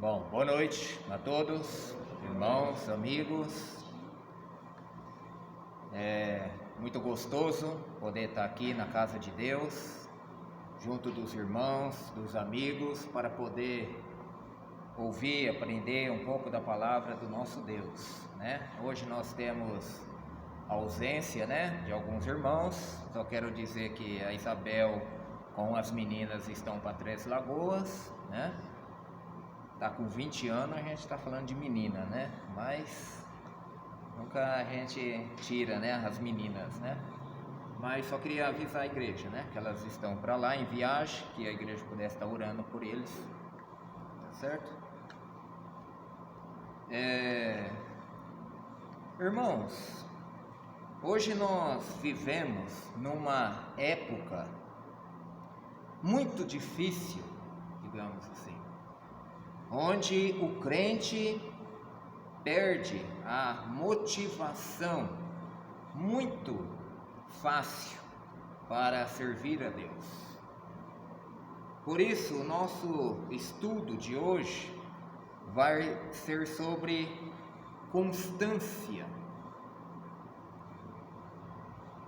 Bom, boa noite a todos, irmãos, amigos. É muito gostoso poder estar aqui na casa de Deus, junto dos irmãos, dos amigos, para poder ouvir, aprender um pouco da palavra do nosso Deus, né? Hoje nós temos a ausência, né, de alguns irmãos. Só quero dizer que a Isabel com as meninas estão para Três Lagoas, né? Tá com 20 anos, a gente está falando de menina, né? Mas nunca a gente tira, né, as meninas, né? Mas só queria avisar a igreja, né, que elas estão para lá em viagem, que a igreja pudesse estar orando por eles, tá certo? Irmãos, hoje nós vivemos numa época muito difícil, digamos assim, onde o crente perde a motivação muito fácil para servir a Deus. Por isso, o nosso estudo de hoje vai ser sobre constância.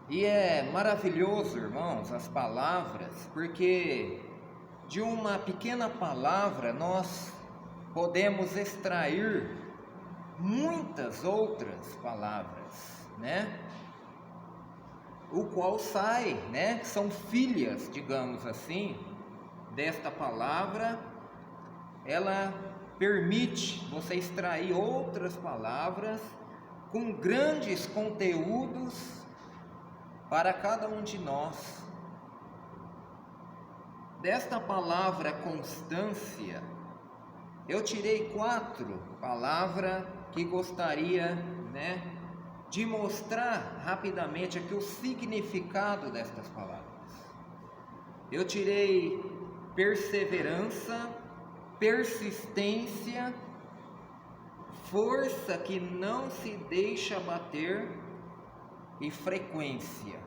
E é maravilhoso, irmãos, as palavras, porque de uma pequena palavra nós podemos extrair muitas outras palavras, né? O qual sai, né? São filhas, digamos assim, desta palavra. Ela permite você extrair outras palavras com grandes conteúdos para cada um de nós. Desta palavra constância, eu tirei 4 palavras que gostaria, né, de mostrar rapidamente aqui o significado destas palavras. Eu tirei perseverança, persistência, força que não se deixa abater e frequência.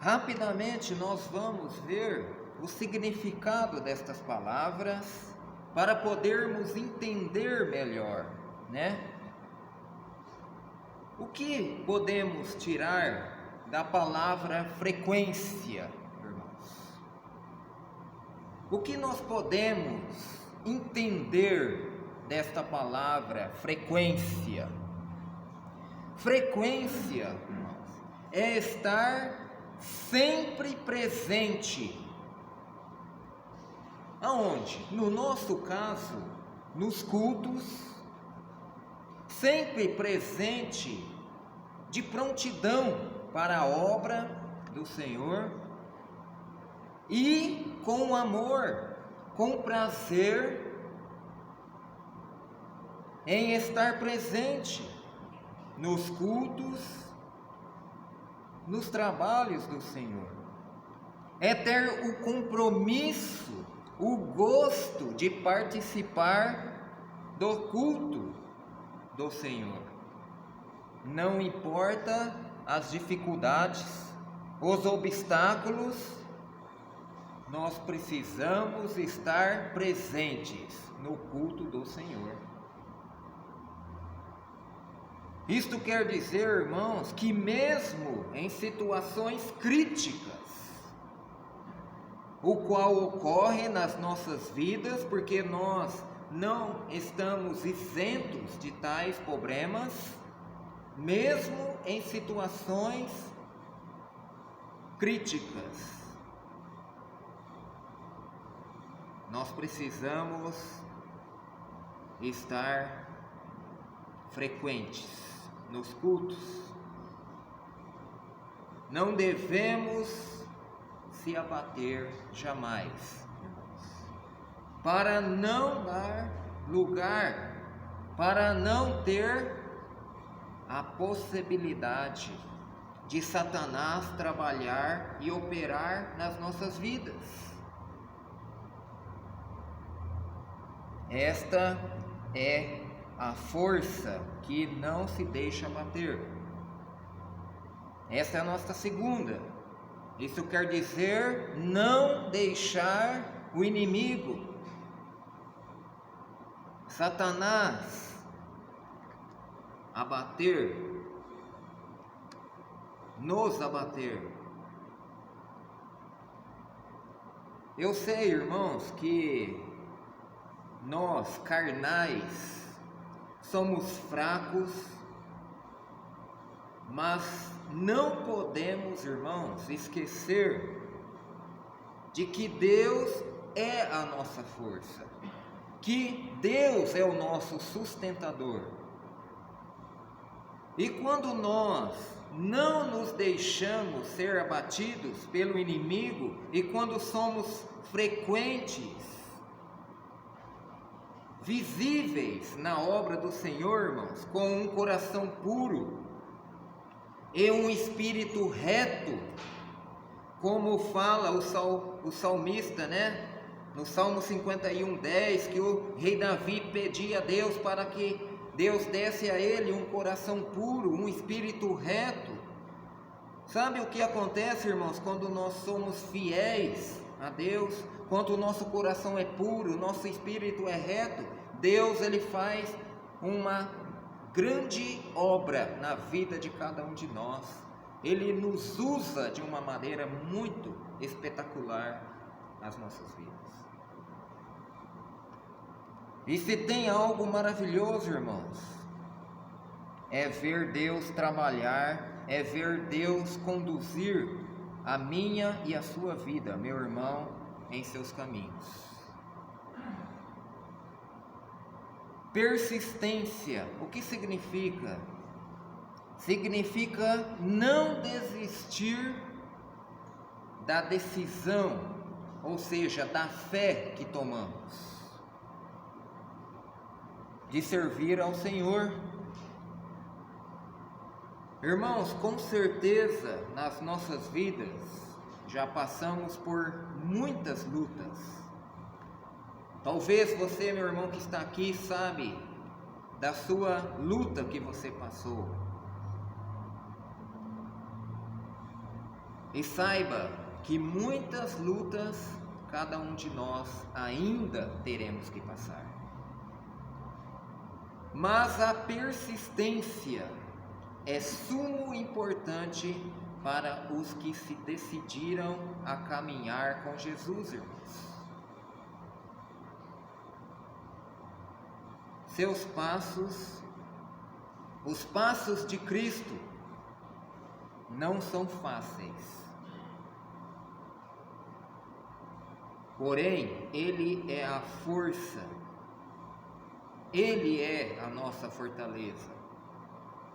Rapidamente nós vamos ver o significado destas palavras para podermos entender melhor, né? O que podemos tirar da palavra frequência, irmãos? O que nós podemos entender desta palavra frequência? Frequência, irmãos, é estar sempre presente. Aonde? No nosso caso, nos cultos, sempre presente, de prontidão para a obra do Senhor e com amor, com prazer em estar presente nos cultos, nos trabalhos do Senhor. É ter o compromisso, o gosto de participar do culto do Senhor. Não importa as dificuldades, os obstáculos, nós precisamos estar presentes no culto do Senhor. Isto quer dizer, irmãos, que mesmo em situações críticas, o qual ocorre nas nossas vidas, porque nós não estamos isentos de tais problemas, mesmo em situações críticas, nós precisamos estar frequentes nos cultos. Não devemos se abater jamais, irmãos, para não dar lugar, para não ter a possibilidade de Satanás trabalhar e operar nas nossas vidas. Esta é a força que não se deixa abater. Esta é a nossa segunda. Isso quer dizer não deixar o inimigo, Satanás, abater, nos abater. Eu sei, irmãos, que nós, carnais, somos fracos, mas não podemos, irmãos, esquecer de que Deus é a nossa força, que Deus é o nosso sustentador. E quando nós não nos deixamos ser abatidos pelo inimigo, e quando somos frequentes, visíveis na obra do Senhor, irmãos, com um coração puro e um espírito reto, como fala o salmista, né? No Salmo 51:10, que o rei Davi pedia a Deus para que Deus desse a ele um coração puro, um espírito reto. Sabe o que acontece, irmãos, quando nós somos fiéis a Deus, quando o nosso coração é puro, o nosso espírito é reto? Deus, ele faz uma grande obra na vida de cada um de nós. Ele nos usa de uma maneira muito espetacular nas nossas vidas. E se tem algo maravilhoso, irmãos, é ver Deus trabalhar, é ver Deus conduzir a minha e a sua vida, meu irmão, em seus caminhos. Persistência, o que significa? Significa não desistir da decisão, ou seja, da fé que tomamos, de servir ao Senhor. Irmãos, com certeza nas nossas vidas já passamos por muitas lutas. Talvez você, meu irmão, que está aqui, sabe da sua luta que você passou. E saiba que muitas lutas cada um de nós ainda teremos que passar. Mas a persistência é sumo importante para os que se decidiram a caminhar com Jesus, irmãos. Seus passos, os passos de Cristo, não são fáceis. Porém, Ele é a força, Ele é a nossa fortaleza,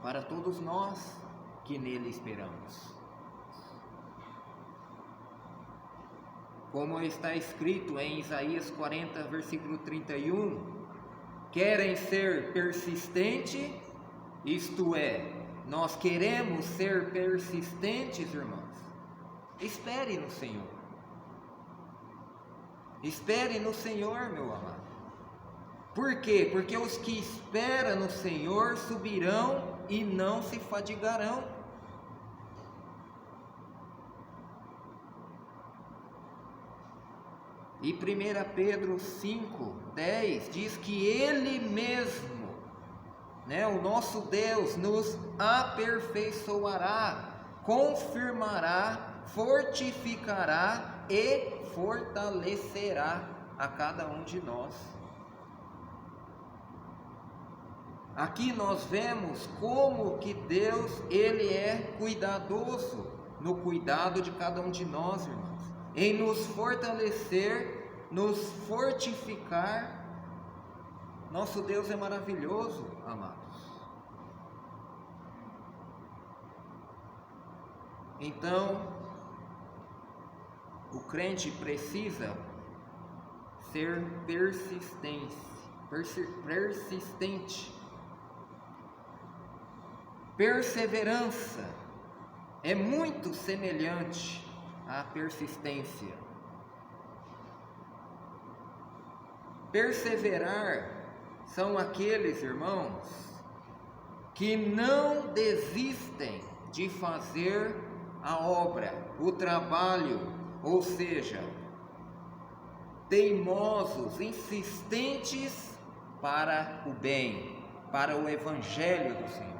para todos nós que nele esperamos. Como está escrito em Isaías 40, versículo 31, querem ser persistentes, isto é, nós queremos ser persistentes, irmãos. Espere no Senhor. Espere no Senhor, meu amado. Por quê? Porque os que esperam no Senhor subirão e não se fadigarão. E 1 Pedro 5:10 diz que Ele mesmo, né, o nosso Deus, nos aperfeiçoará, confirmará, fortificará e fortalecerá a cada um de nós. Aqui nós vemos como que Deus, Ele é cuidadoso no cuidado de cada um de nós, irmãos, em nos fortalecer, nos fortificar. Nosso Deus é maravilhoso, amados. Então, o crente precisa ser persistente. Perseverança é muito semelhante à persistência. Perseverar são aqueles, irmãos, que não desistem de fazer a obra, o trabalho, ou seja, teimosos, insistentes para o bem, para o evangelho do Senhor.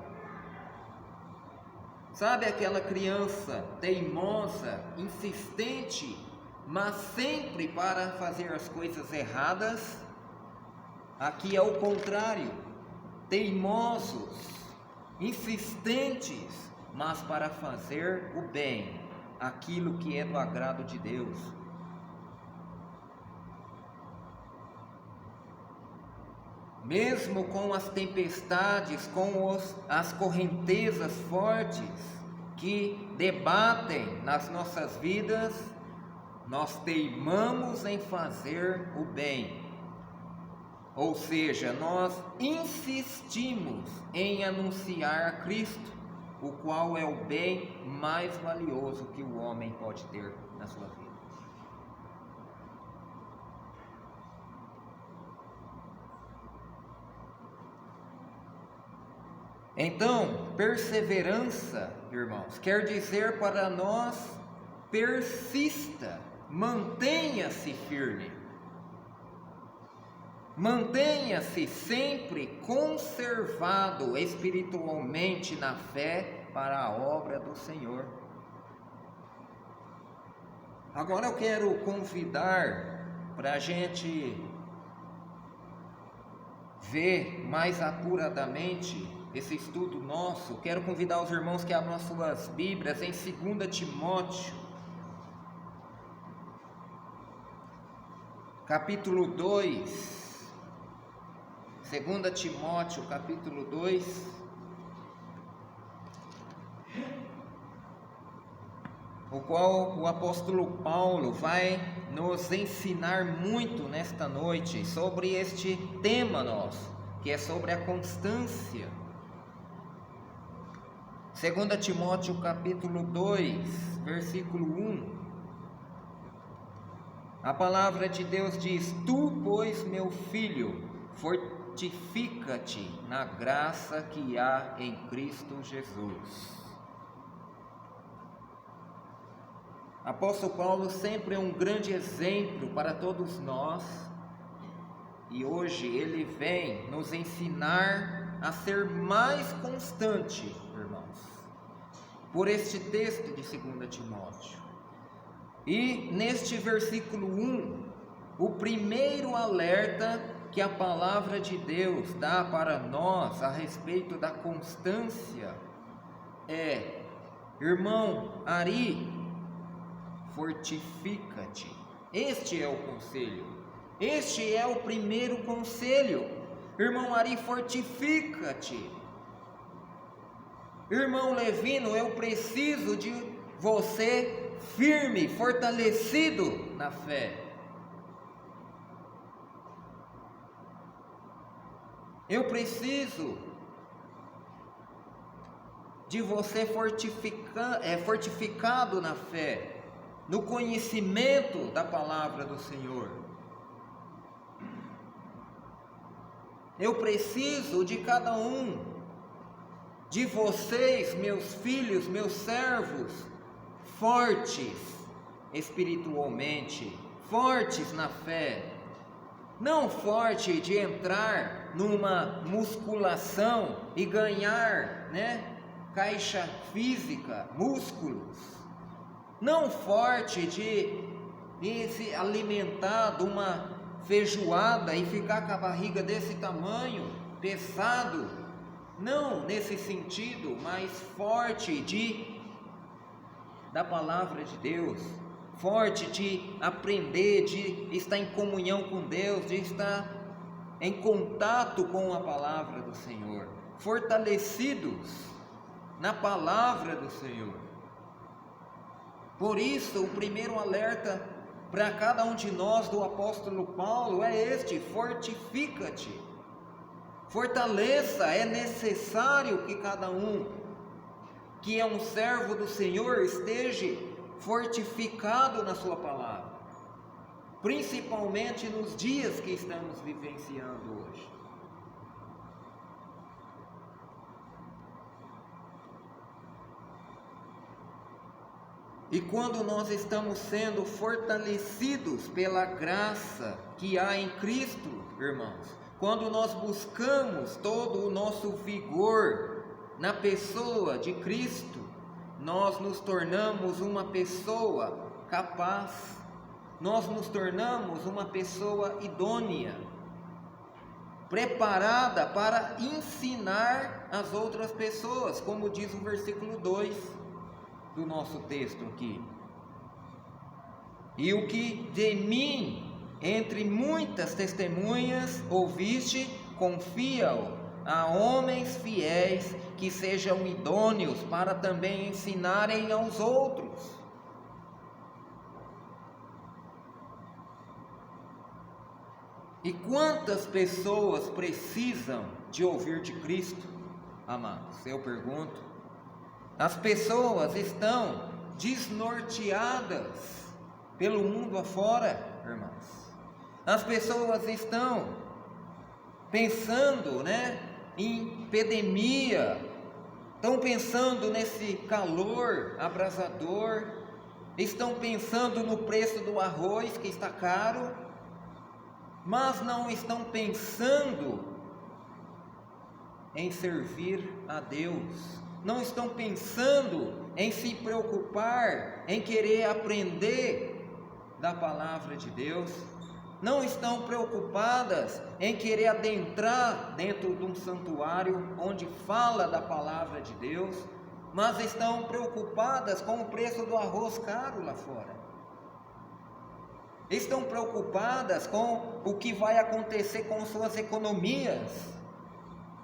Sabe aquela criança teimosa, insistente, mas sempre para fazer as coisas erradas? Aqui é o contrário, teimosos, insistentes, mas para fazer o bem, aquilo que é do agrado de Deus. Mesmo com as tempestades, com as correntezas fortes que debatem nas nossas vidas, nós teimamos em fazer o bem. Ou seja, nós insistimos em anunciar Cristo, o qual é o bem mais valioso que o homem pode ter na sua vida. Então, perseverança, irmãos, quer dizer para nós, persista, mantenha-se firme. Mantenha-se sempre conservado espiritualmente na fé para a obra do Senhor. Agora eu quero convidar para a gente ver mais apuradamente esse estudo nosso. Quero convidar os irmãos que abram as suas Bíblias em 2 Timóteo, capítulo 2. 2 Timóteo, capítulo 2, o qual o apóstolo Paulo vai nos ensinar muito nesta noite sobre este tema nosso, que é sobre a constância. 2 Timóteo, capítulo 2, versículo 1. A palavra de Deus diz: Tu, pois, meu filho, fortifica-te na graça que há em Cristo Jesus. Apóstolo Paulo sempre é um grande exemplo para todos nós, e hoje ele vem nos ensinar a ser mais constante, irmãos, por este texto de 2 Timóteo. E neste versículo 1, o primeiro alerta que a palavra de Deus dá para nós a respeito da constância é: irmão Ari, fortifica-te. Este é o conselho, este é o primeiro conselho. Irmão Ari, fortifica-te. Irmão Levino, eu preciso de você firme, fortalecido na fé. Eu preciso de você fortificado na fé, no conhecimento da palavra do Senhor. Eu preciso de cada um de vocês, meus filhos, meus servos, fortes espiritualmente, fortes na fé. Não forte de entrar numa musculação e ganhar, caixa física, músculos. Não forte de se alimentar de uma feijoada e ficar com a barriga desse tamanho, pesado. Não nesse sentido, mas forte da palavra de Deus. Forte de aprender, de estar em comunhão com Deus, de estar em contato com a palavra do Senhor, fortalecidos na palavra do Senhor. Por isso, o primeiro alerta para cada um de nós do apóstolo Paulo é este: fortifica-te, fortaleça. É necessário que cada um que é um servo do Senhor esteja fortificado na sua palavra, principalmente nos dias que estamos vivenciando hoje. E quando nós estamos sendo fortalecidos pela graça que há em Cristo, irmãos, quando nós buscamos todo o nosso vigor na pessoa de Cristo, nós nos tornamos uma pessoa capaz, nós nos tornamos uma pessoa idônea, preparada para ensinar as outras pessoas, como diz o versículo 2 do nosso texto aqui. E o que de mim, entre muitas testemunhas, ouviste, confia-o a homens fiéis, que sejam idôneos para também ensinarem aos outros. E quantas pessoas precisam de ouvir de Cristo, amados? Eu pergunto. As pessoas estão desnorteadas pelo mundo afora, irmãos. As pessoas estão pensando, em epidemia, estão pensando nesse calor abrasador, estão pensando no preço do arroz que está caro, mas não estão pensando em servir a Deus, não estão pensando em se preocupar, em querer aprender da palavra de Deus, não estão preocupadas em querer adentrar dentro de um santuário onde fala da palavra de Deus, mas estão preocupadas com o preço do arroz caro lá fora. Estão preocupadas com o que vai acontecer com suas economias,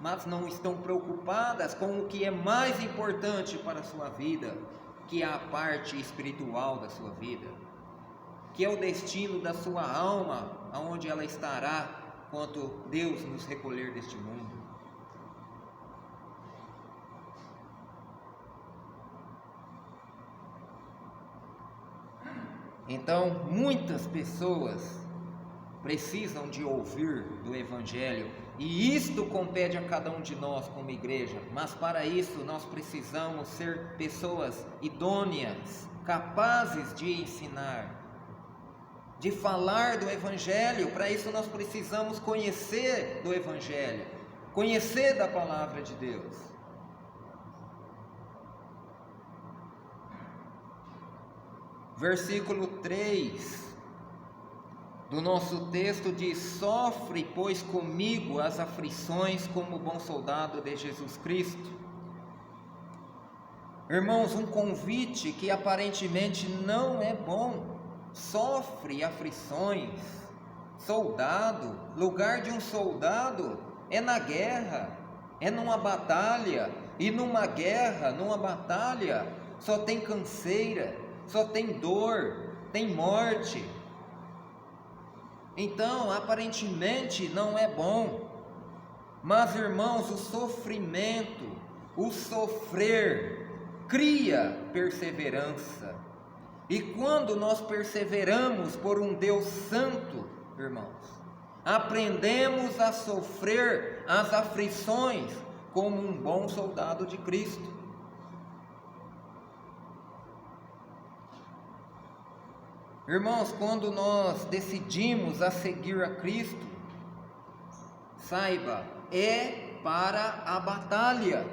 mas não estão preocupadas com o que é mais importante para a sua vida, que é a parte espiritual da sua vida, que é o destino da sua alma, aonde ela estará quando Deus nos recolher deste mundo. Então, muitas pessoas precisam de ouvir do Evangelho, e isto compete a cada um de nós como igreja, mas para isso nós precisamos ser pessoas idôneas, capazes de ensinar, de falar do Evangelho. Para isso nós precisamos conhecer do Evangelho, conhecer da palavra de Deus. Versículo 3 do nosso texto diz: sofre, pois, comigo as aflições como bom soldado de Jesus Cristo. Irmãos, um convite que aparentemente não é bom. Sofre aflições. Soldado, lugar de um soldado é na guerra, é numa batalha, e numa guerra, numa batalha, só tem canseira, só tem dor, tem morte. Então, aparentemente não é bom, mas, irmãos, o sofrimento, o sofrer, cria perseverança. E quando nós perseveramos por um Deus santo, irmãos, aprendemos a sofrer as aflições como um bom soldado de Cristo. Irmãos, quando nós decidimos a seguir a Cristo, saiba, é para a batalha,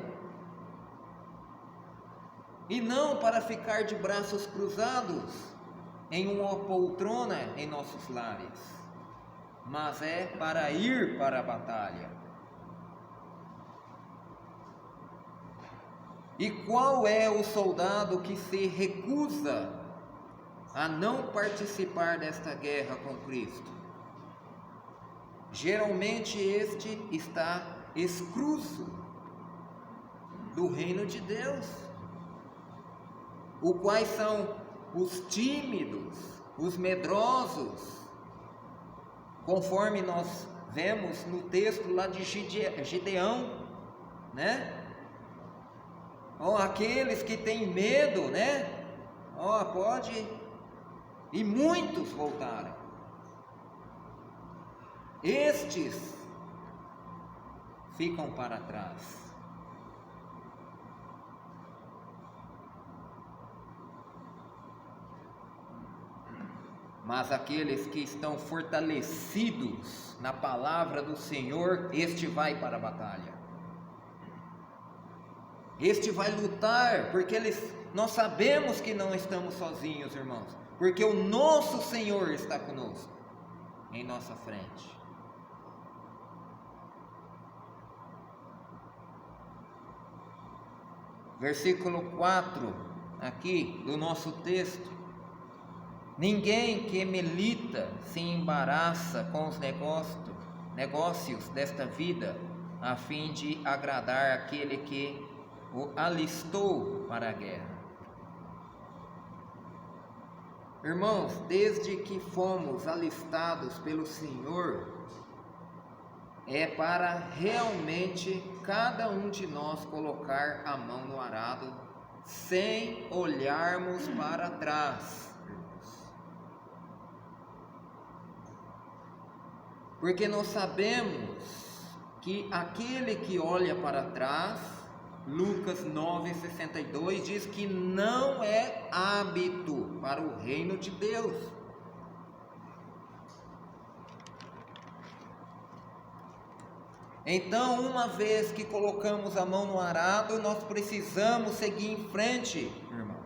e não para ficar de braços cruzados em uma poltrona em nossos lares, mas é para ir para a batalha. E qual é o soldado que se recusa a não participar desta guerra com Cristo? Geralmente este está excluso do reino de Deus. O quais são os tímidos, os medrosos, conforme nós vemos no texto lá de Gideão, aqueles que têm medo, pode. E muitos voltaram. Estes ficam para trás. mas aqueles que estão fortalecidos na palavra do Senhor, este vai para a batalha. Este vai lutar, porque nós sabemos que não estamos sozinhos, irmãos, porque o nosso Senhor está conosco, em nossa frente. Versículo 4, aqui do nosso texto: ninguém que milita se embaraça com os negócios desta vida, a fim de agradar aquele que o alistou para a guerra. Irmãos, desde que fomos alistados pelo Senhor, é para realmente cada um de nós colocar a mão no arado, sem olharmos para trás. Porque nós sabemos que aquele que olha para trás, Lucas 9,62 diz que não é hábito para o reino de Deus. Então, uma vez que colocamos a mão no arado, nós precisamos seguir em frente, irmãos.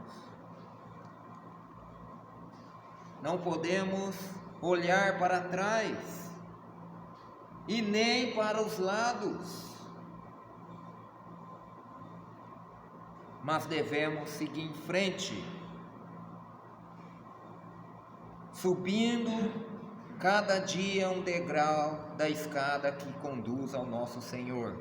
Não podemos olhar para trás e nem para os lados, mas devemos seguir em frente, subindo cada dia um degrau da escada que conduz ao nosso Senhor.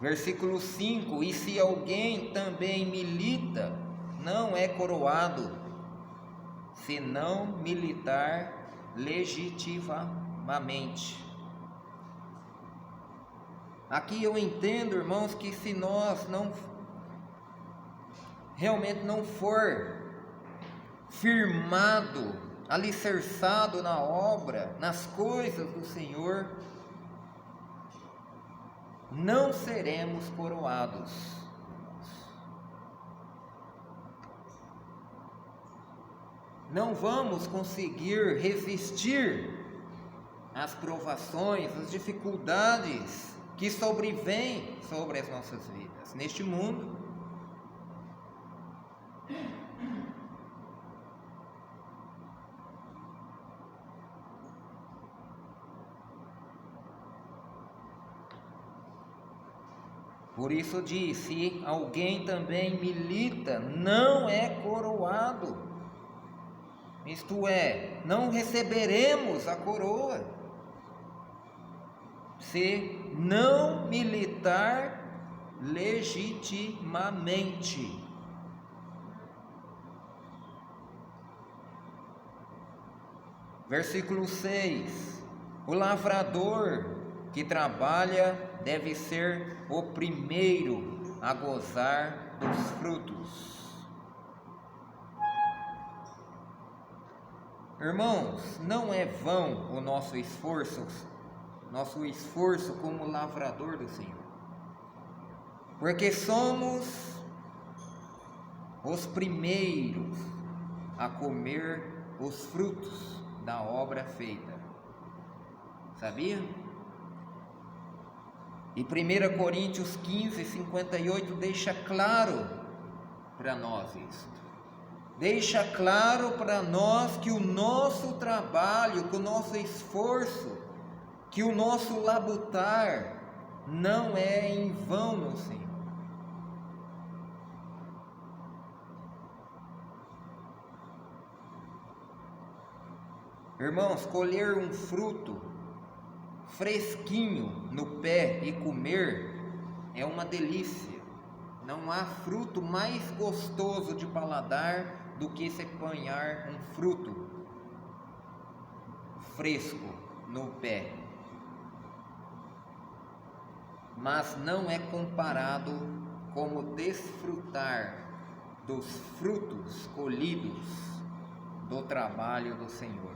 Versículo 5: e se alguém também milita, não é coroado, se não militar legitimamente. Aqui eu entendo, irmãos, que se nós realmente não for firmado, alicerçado na obra, nas coisas do Senhor, não seremos coroados. Não vamos conseguir resistir às provações, às dificuldades que sobrevêm sobre as nossas vidas neste mundo. Por isso diz: se alguém também milita, não é coroado. Isto é, não receberemos a coroa se não militar legitimamente. Versículo 6: o lavrador que trabalha deve ser o primeiro a gozar dos frutos. Irmãos, não é vão o nosso esforço como lavrador do Senhor, porque somos os primeiros a comer os frutos da obra feita. Sabia? E 1 Coríntios 15:58 deixa claro para nós isto. Deixa claro para nós que o nosso trabalho, que o nosso esforço, que o nosso labutar não é em vão no Senhor. Irmãos, colher um fruto fresquinho no pé e comer é uma delícia. Não há fruto mais gostoso de paladar do que se apanhar um fruto fresco no pé. Mas não é comparado como desfrutar dos frutos colhidos do trabalho do Senhor.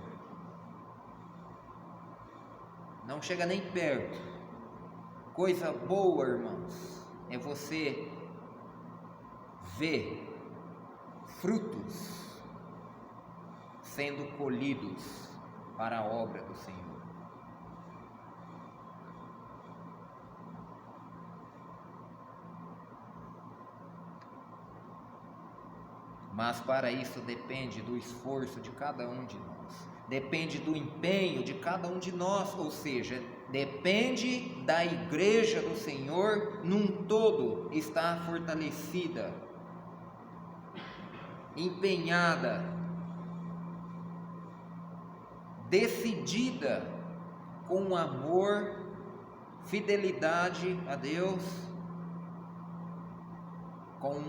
Não chega nem perto. Coisa boa, irmãos, é você vê frutos sendo colhidos para a obra do Senhor. Mas para isso depende do esforço de cada um de nós, depende do empenho de cada um de nós, ou seja, depende da igreja do Senhor num todo estar fortalecida, empenhada, decidida com amor, fidelidade a Deus, com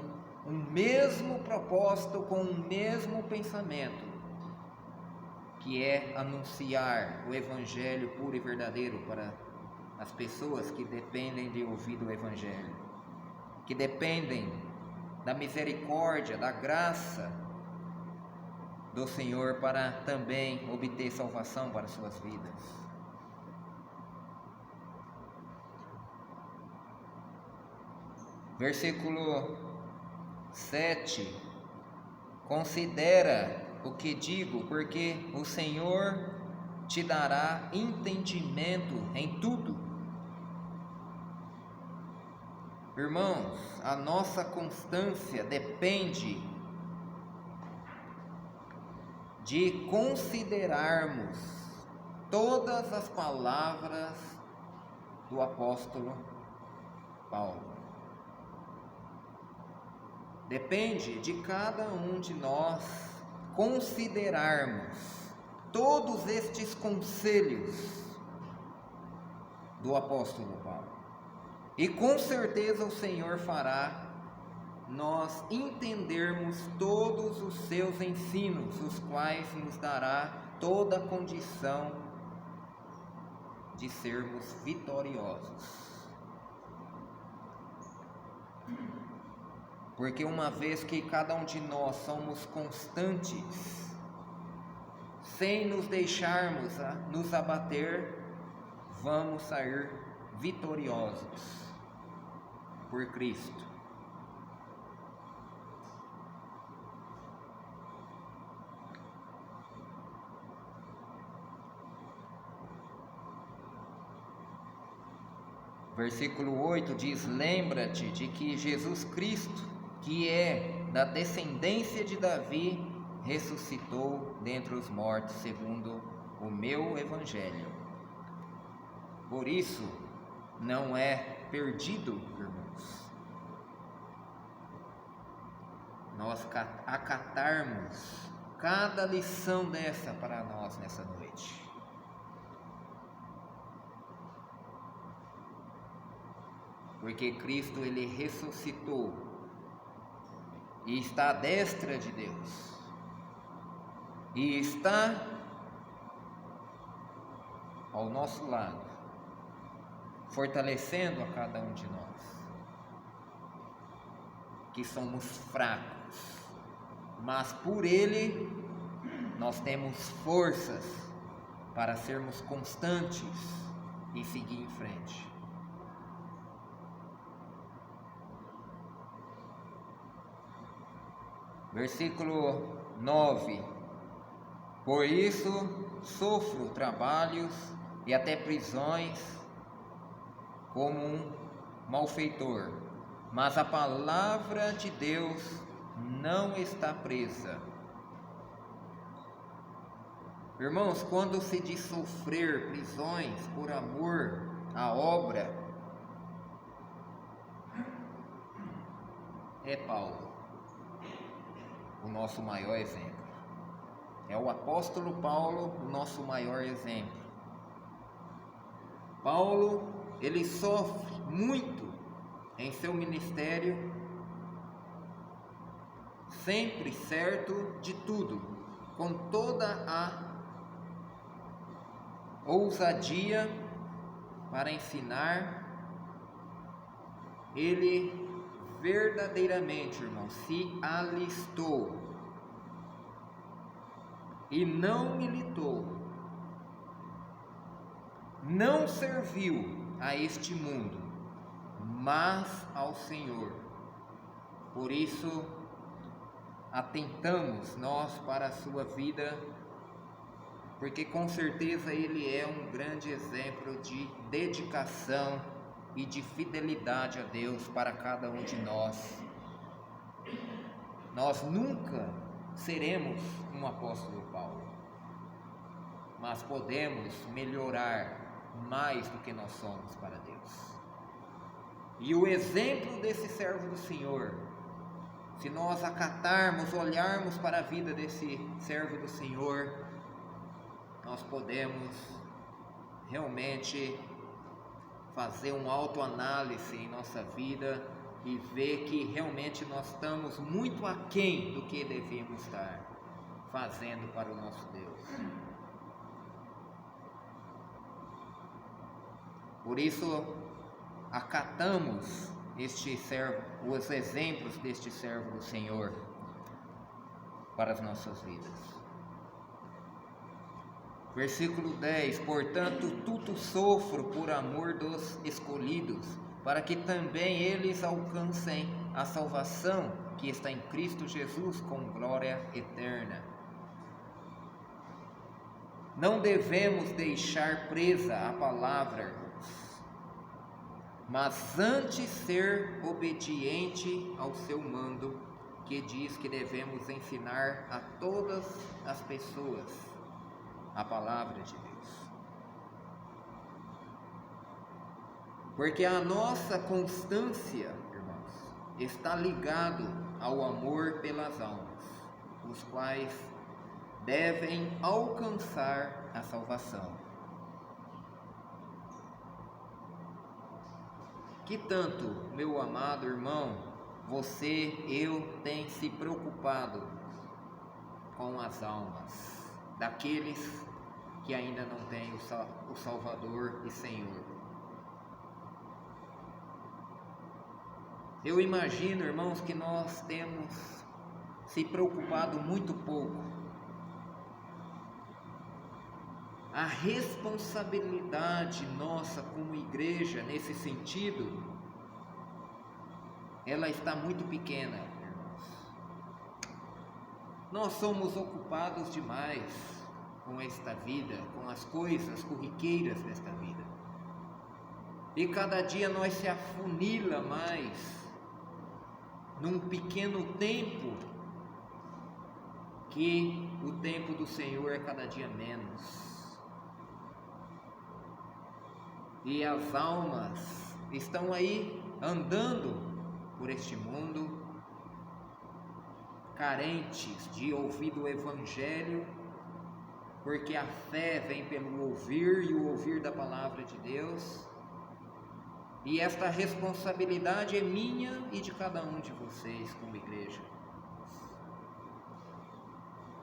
o mesmo propósito, com o mesmo pensamento, que é anunciar o Evangelho puro e verdadeiro para as pessoas que dependem de ouvir do Evangelho, que dependem da misericórdia, da graça do Senhor para também obter salvação para suas vidas. Versículo 7: considera o que digo, porque o Senhor te dará entendimento em tudo. Irmãos, a nossa constância depende de considerarmos todas as palavras do apóstolo Paulo. Depende de cada um de nós considerarmos todos estes conselhos do apóstolo Paulo. E com certeza o Senhor fará nós entendermos todos os seus ensinos, os quais nos dará toda a condição de sermos vitoriosos. Porque uma vez que cada um de nós somos constantes, sem nos deixarmos nos abater, vamos sair vitoriosos por Cristo. Versículo 8 diz: lembra-te de que Jesus Cristo, que é da descendência de Davi, ressuscitou dentre os mortos segundo o meu evangelho. Por isso não é perdido, irmãos, nós acatarmos cada lição dessa para nós nessa noite. Porque Cristo, ele ressuscitou e está à destra de Deus, e está ao nosso lado, fortalecendo a cada um de nós, que somos fracos, mas por Ele nós temos forças para sermos constantes e seguir em frente. Versículo 9: por isso sofro trabalhos e até prisões como um malfeitor, mas a palavra de Deus não está presa. Irmãos, quando se diz sofrer prisões por amor à obra, é Paulo o nosso maior exemplo. É o apóstolo Paulo o nosso maior exemplo. Paulo, ele sofre muito em seu ministério, sempre certo de tudo, com toda a ousadia para ensinar. Ele verdadeiramente, irmão, se alistou e não militou, não serviu a este mundo, mas ao Senhor. Por isso, atentamos nós para a sua vida, porque com certeza ele é um grande exemplo de dedicação e de fidelidade a Deus para cada um de nós. Nós nunca seremos um apóstolo Paulo, mas podemos melhorar mais do que nós somos para Deus. E o exemplo desse servo do Senhor, se nós acatarmos, olharmos para a vida desse servo do Senhor, nós podemos realmente fazer uma autoanálise em nossa vida e ver que realmente nós estamos muito aquém do que devemos estar fazendo para o nosso Deus. Por isso, acatamos os exemplos deste servo do Senhor para as nossas vidas. Versículo 10: portanto, tudo sofro por amor dos escolhidos, para que também eles alcancem a salvação que está em Cristo Jesus com glória eterna. Não devemos deixar presa a palavra, irmãos, mas antes ser obediente ao seu mando, que diz que devemos ensinar a todas as pessoas a palavra de Deus. Porque a nossa constância, irmãos, está ligado ao amor pelas almas, os quais devem alcançar a salvação. Que tanto, meu amado irmão, você, eu, tem se preocupado com as almas daqueles que ainda não têm o Salvador e Senhor. Eu imagino, irmãos, que nós temos se preocupado muito pouco. A responsabilidade nossa como igreja nesse sentido, ela está muito pequena, irmãos. Nós somos ocupados demais com esta vida, com as coisas corriqueiras desta vida. E cada dia nós se afunila mais num pequeno tempo, que o tempo do Senhor é cada dia menos. E as almas estão aí andando por este mundo, carentes de ouvir o Evangelho, porque a fé vem pelo ouvir e o ouvir da palavra de Deus. E esta responsabilidade é minha e de cada um de vocês como igreja.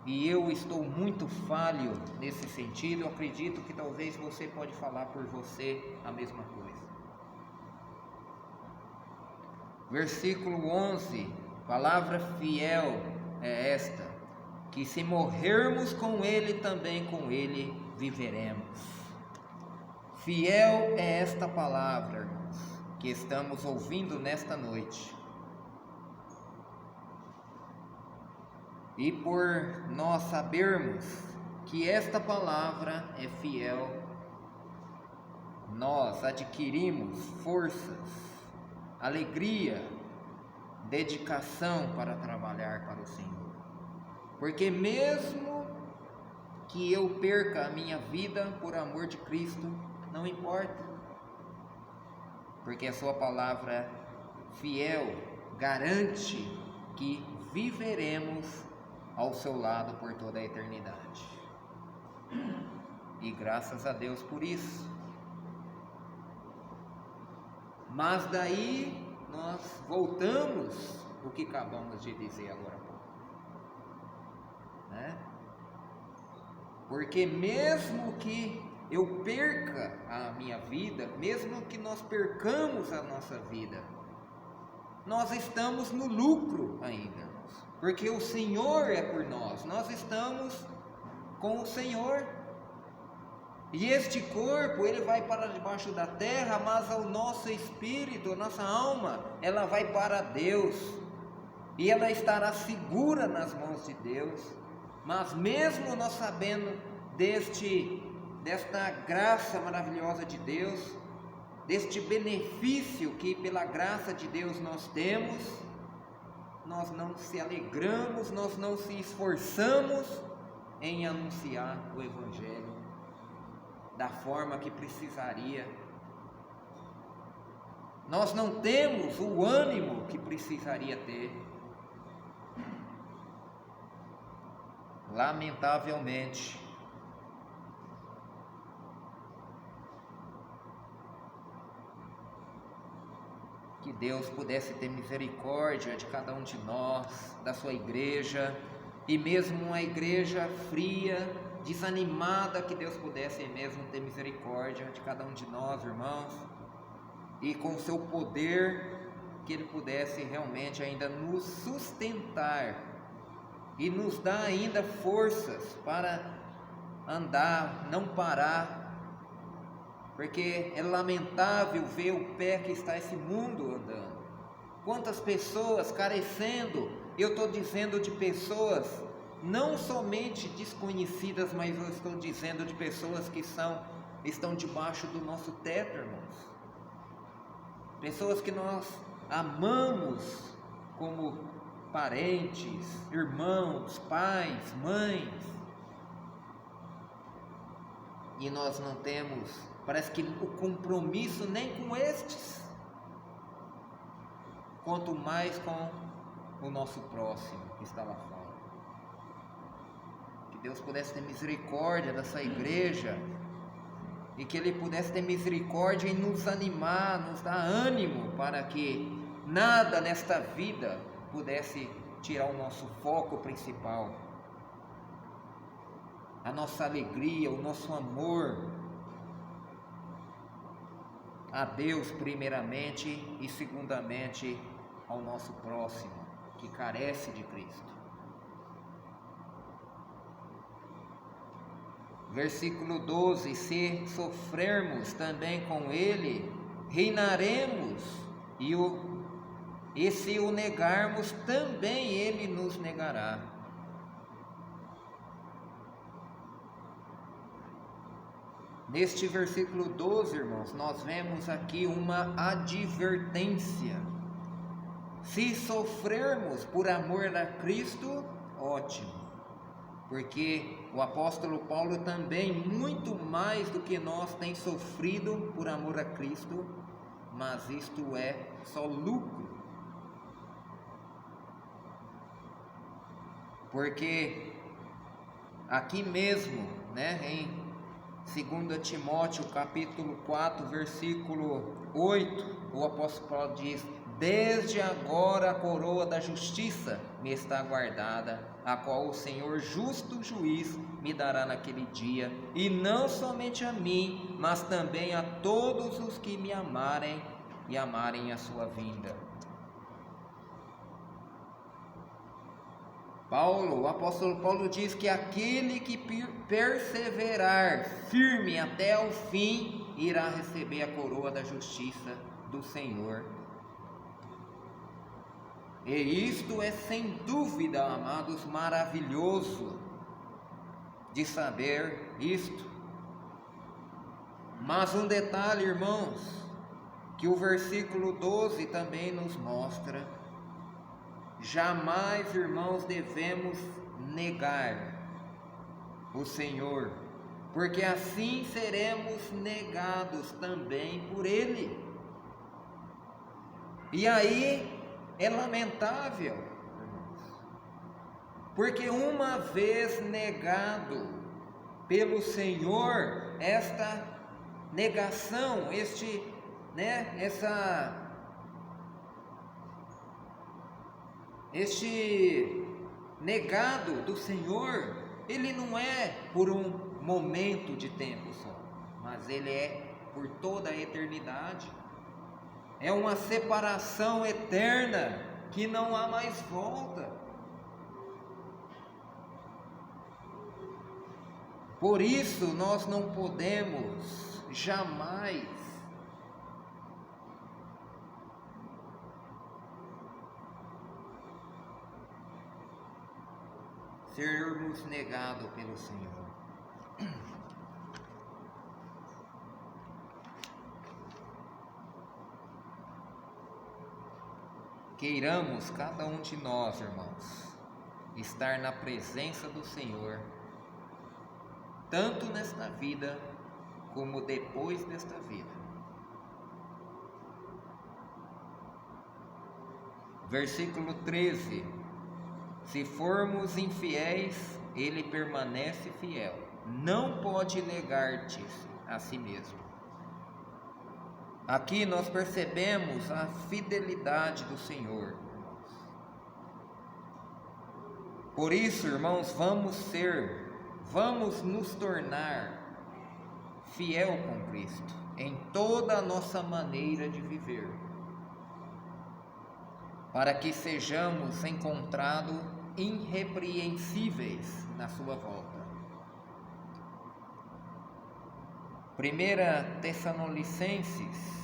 E eu estou muito falho nesse sentido. Eu acredito que talvez você pode falar por você a mesma coisa. Versículo 11, palavra fiel é esta: que se morrermos com Ele, também com Ele viveremos. Fiel é esta palavra, irmãos, que estamos ouvindo nesta noite. E por nós sabermos que esta palavra é fiel, nós adquirimos forças, alegria, dedicação para trabalhar para o Senhor. Porque mesmo que eu perca a minha vida por amor de Cristo, não importa, porque a sua palavra fiel garante que viveremos ao seu lado por toda a eternidade. E graças a Deus por isso. Mas daí nós voltamos o que acabamos de dizer agora há pouco, né? Porque mesmo que eu perca a minha vida, mesmo que nós percamos a nossa vida, nós estamos no lucro ainda, porque o Senhor é por nós, nós estamos com o Senhor. E este corpo, ele vai para debaixo da terra, mas o nosso espírito, a nossa alma, ela vai para Deus. e ela estará segura nas mãos de Deus. Mas mesmo nós sabendo desta graça maravilhosa de Deus, deste benefício que pela graça de Deus nós temos, nós não se alegramos, nós não se esforçamos em anunciar o Evangelho da forma que precisaria. Nós não temos o ânimo que precisaria ter. Lamentavelmente. Que Deus pudesse ter misericórdia de cada um de nós, da sua igreja, e mesmo uma igreja fria, desanimada, que Deus pudesse mesmo ter misericórdia de cada um de nós, irmãos, e com o seu poder, que Ele pudesse realmente ainda nos sustentar e nos dar ainda forças para andar, não parar, porque é lamentável ver o pé que está esse mundo andando. Quantas pessoas carecendo, eu estou dizendo de pessoas não somente desconhecidas, mas eu estou dizendo de pessoas que estão debaixo do nosso teto, irmãos. Pessoas que nós amamos como parentes, irmãos, pais, mães, e nós não temos, parece que o compromisso nem com estes, quanto mais com o nosso próximo que está lá fora. Que Deus pudesse ter misericórdia dessa igreja, e que Ele pudesse ter misericórdia e nos animar, nos dar ânimo, para que nada nesta vida pudesse tirar o nosso foco principal, a nossa alegria, o nosso amor a Deus primeiramente e segundamente ao nosso próximo que carece de Cristo. Versículo 12: se sofrermos também com Ele, reinaremos, e se o negarmos, também Ele nos negará. Neste versículo 12, irmãos, nós vemos aqui uma advertência. Se sofrermos por amor a Cristo, ótimo, porque o apóstolo Paulo também, muito mais do que nós, tem sofrido por amor a Cristo, mas isto é só lucro, porque aqui mesmo, em 2 Timóteo capítulo 4, versículo 8, o apóstolo Paulo diz: desde agora a coroa da justiça me está guardada, a qual o Senhor justo juiz me dará naquele dia, e não somente a mim, mas também a todos os que me amarem e amarem a sua vinda. O apóstolo Paulo diz que aquele que perseverar firme até o fim irá receber a coroa da justiça do Senhor. E isto é sem dúvida, amados, maravilhoso de saber isto. Mas um detalhe, irmãos, que o versículo 12 também nos mostra: jamais, irmãos, devemos negar o Senhor, porque assim seremos negados também por Ele. E aí é lamentável, irmãos, porque uma vez negado pelo Senhor, esta negação, este negado do Senhor, ele não é por um momento de tempo só, mas ele é por toda a eternidade. É uma separação eterna que não há mais volta. Por isso nós não podemos jamais sermos negados pelo Senhor. Queiramos cada um de nós, irmãos, estar na presença do Senhor, tanto nesta vida como depois desta vida. Versículo 13: se formos infiéis, ele permanece fiel, não pode negar-te a si mesmo. Aqui nós percebemos a fidelidade do Senhor. Por isso, irmãos, vamos nos tornar fiel com Cristo em toda a nossa maneira de viver, para que sejamos encontrados irrepreensíveis na sua volta. 1 Tessalonicenses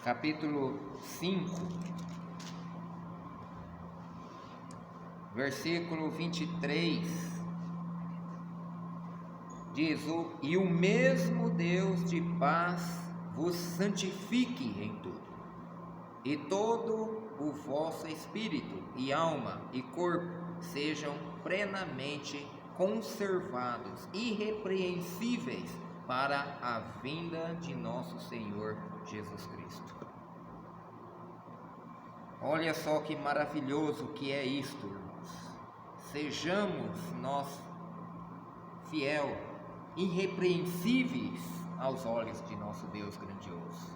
capítulo 5, versículo 23, diz: e o mesmo Deus de paz vos santifique em tudo, e todo o vosso espírito e alma e corpo sejam plenamente conservados, irrepreensíveis para a vinda de nosso Senhor Jesus Cristo. Olha só que maravilhoso que é isto, irmãos. Sejamos nós fiel, irrepreensíveis aos olhos de nosso Deus grandioso.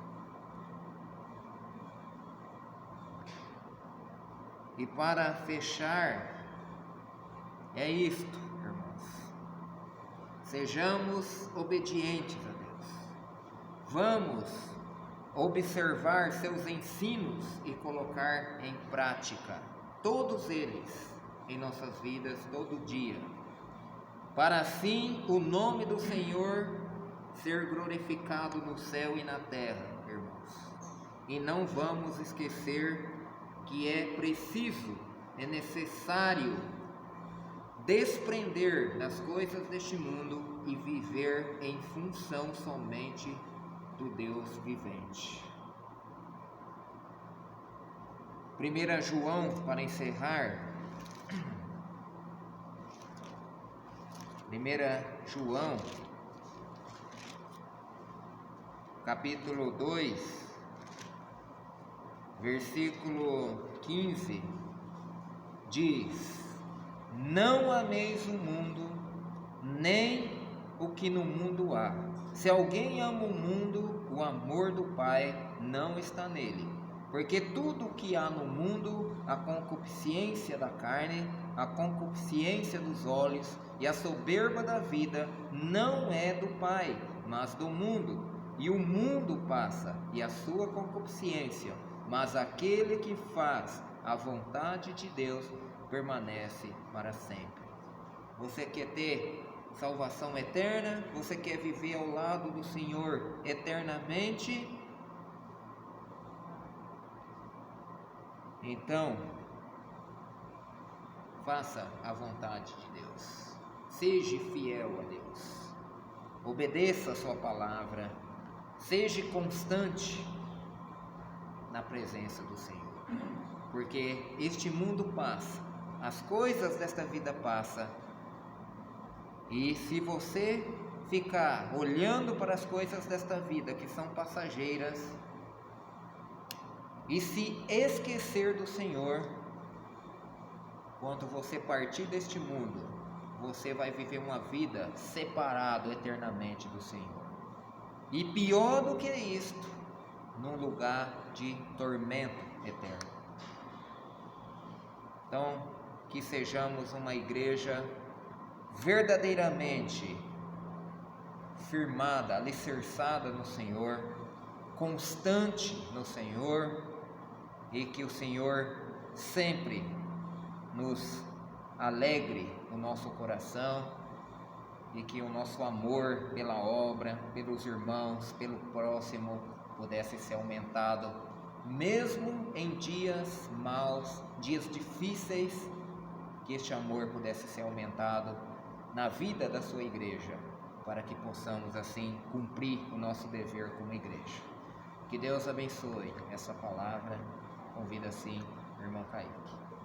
E para fechar, é isto, irmãos: sejamos obedientes a Deus. Vamos observar seus ensinos e colocar em prática todos eles em nossas vidas todo dia, para assim o nome do Senhor ser glorificado no céu e na terra, irmãos. E não vamos esquecer que é preciso, é necessário desprender das coisas deste mundo e viver em função somente do Deus vivente. 1 João, para encerrar, 1 João, capítulo 2, versículo 15, diz: não ameis o mundo, nem o que no mundo há. Se alguém ama o mundo, o amor do Pai não está nele. Porque tudo o que há no mundo, a concupiscência da carne, a concupiscência dos olhos e a soberba da vida, não é do Pai, mas do mundo. E o mundo passa, e a sua concupiscência, mas aquele que faz a vontade de Deus permanece para sempre. Você quer ter salvação eterna? Você quer viver ao lado do Senhor eternamente? Então, faça a vontade de Deus. Seja fiel a Deus. Obedeça a sua palavra. Seja constante na presença do Senhor. Porque este mundo passa, as coisas desta vida passam, e se você ficar olhando para as coisas desta vida que são passageiras e se esquecer do Senhor, quando você partir deste mundo, você vai viver uma vida separado eternamente do Senhor. E pior do que isto, num lugar de tormento eterno. Então, que sejamos uma igreja verdadeiramente firmada, alicerçada no Senhor, constante no Senhor, e que o Senhor sempre nos alegre o nosso coração e que o nosso amor pela obra, pelos irmãos, pelo próximo pudesse ser aumentado, mesmo em dias maus, dias difíceis, que este amor pudesse ser aumentado na vida da sua igreja, para que possamos assim cumprir o nosso dever como igreja. Que Deus abençoe essa palavra. Convido assim o irmão Kaique.